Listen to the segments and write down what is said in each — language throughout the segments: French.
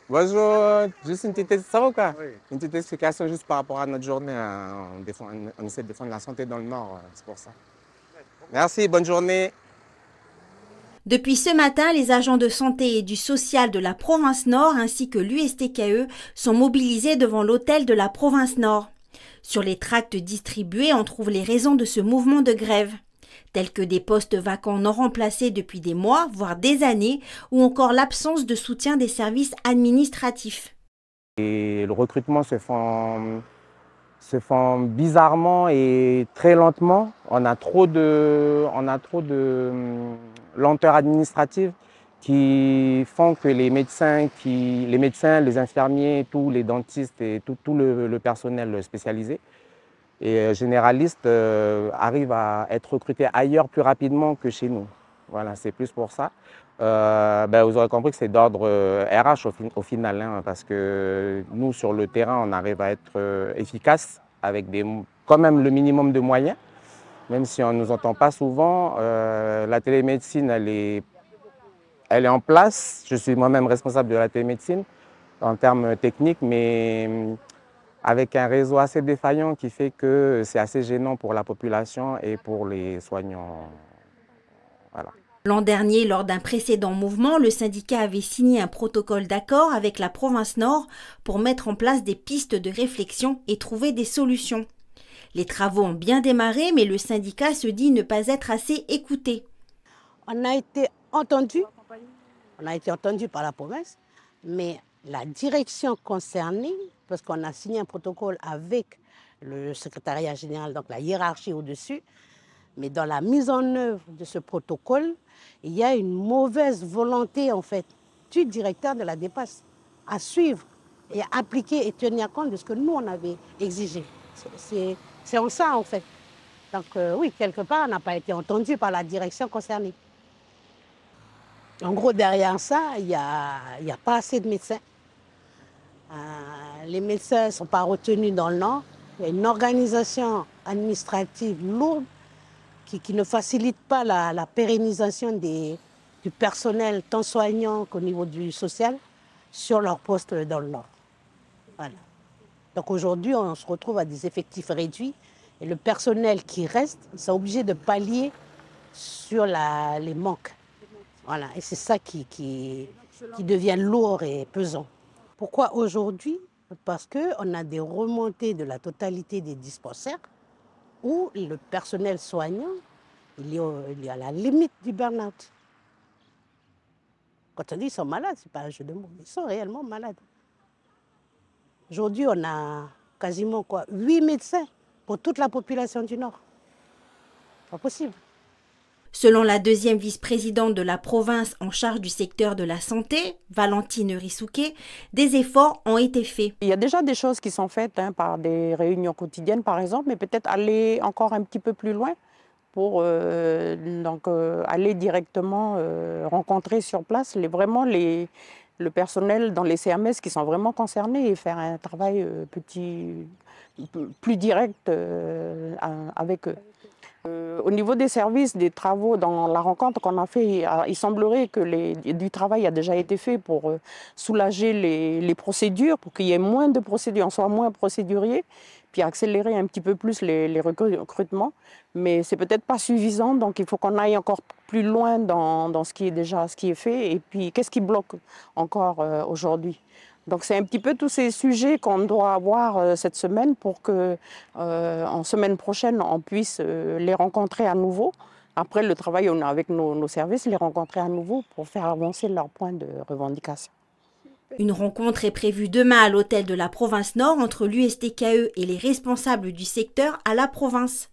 Bonjour, juste une petite, ça va ou quoi? Oui. Une petite explication juste par rapport à notre journée, hein. On essaie de défendre la santé dans le Nord, c'est pour ça. Merci, bonne journée. Depuis ce matin, les agents de santé et du social de la province Nord ainsi que l'USTKE sont mobilisés devant l'hôtel de la province Nord. Sur les tracts distribués, on trouve les raisons de ce mouvement de grève, tels que des postes vacants non remplacés depuis des mois, voire des années, ou encore l'absence de soutien des services administratifs. Et le recrutement se font bizarrement et très lentement. On a trop de lenteur administrative qui font que les médecins, les infirmiers, tous les dentistes et tout le personnel spécialisé et généraliste arrivent à être recrutés ailleurs plus rapidement que chez nous. Voilà, c'est plus pour ça. Vous aurez compris que c'est d'ordre RH au final, hein, parce que nous, sur le terrain, on arrive à être efficace avec quand même le minimum de moyens, même si on ne nous entend pas souvent. La télémédecine, elle est en place. Je suis moi-même responsable de la télémédecine en termes techniques, mais avec un réseau assez défaillant qui fait que c'est assez gênant pour la population et pour les soignants. Voilà. L'an dernier, lors d'un précédent mouvement, le syndicat avait signé un protocole d'accord avec la province Nord pour mettre en place des pistes de réflexion et trouver des solutions. Les travaux ont bien démarré, mais le syndicat se dit ne pas être assez écouté. On a été entendu par la province, mais la direction concernée, parce qu'on a signé un protocole avec le secrétariat général, donc la hiérarchie au-dessus, mais dans la mise en œuvre de ce protocole, il y a une mauvaise volonté en fait du directeur de la DEPAS à suivre et à appliquer et tenir compte de ce que nous on avait exigé. C'est en ça en fait. Donc oui, quelque part, on n'a pas été entendu par la direction concernée. En gros, derrière ça, il n'y a pas assez de médecins. Les médecins ne sont pas retenus dans le Nord. Il y a une organisation administrative lourde qui ne facilite pas la pérennisation du personnel tant soignant qu'au niveau du social sur leur poste dans le Nord. Voilà. Donc aujourd'hui, on se retrouve à des effectifs réduits et le personnel qui reste, ils sont obligés de pallier sur les manques. Voilà. Et c'est ça qui devient lourd et pesant. Pourquoi aujourd'hui? Parce qu'on a des remontées de la totalité des dispensaires où le personnel soignant, il est à la limite du burn-out. Quand on dit qu'ils sont malades, ce n'est pas un jeu de mots, ils sont réellement malades. Aujourd'hui, on a quasiment 8 médecins pour toute la population du Nord. Pas possible. Selon la deuxième vice-présidente de la province en charge du secteur de la santé, Valentine Rissouquet, des efforts ont été faits. Il y a déjà des choses qui sont faites par des réunions quotidiennes par exemple, mais peut-être aller encore un petit peu plus loin pour aller directement rencontrer sur place le personnel dans les CMS qui sont vraiment concernés et faire un travail plus direct avec eux. Au niveau des services, des travaux, dans la rencontre qu'on a fait, il semblerait que du travail a déjà été fait pour soulager les procédures, pour qu'il y ait moins de procédures, on soit moins procédurier, puis accélérer un petit peu plus les recrutements. Mais c'est peut-être pas suffisant, donc il faut qu'on aille encore plus loin dans ce qui est fait, et puis qu'est-ce qui bloque encore aujourd'hui. Donc c'est un petit peu tous ces sujets qu'on doit avoir cette semaine pour que en semaine prochaine on puisse les rencontrer à nouveau. Après le travail on a avec nos services, les rencontrer à nouveau pour faire avancer leurs points de revendication. Une rencontre est prévue demain à l'hôtel de la province Nord entre l'USTKE et les responsables du secteur à la province.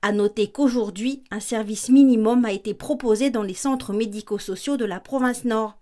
À noter qu'aujourd'hui, un service minimum a été proposé dans les centres médico-sociaux de la province Nord.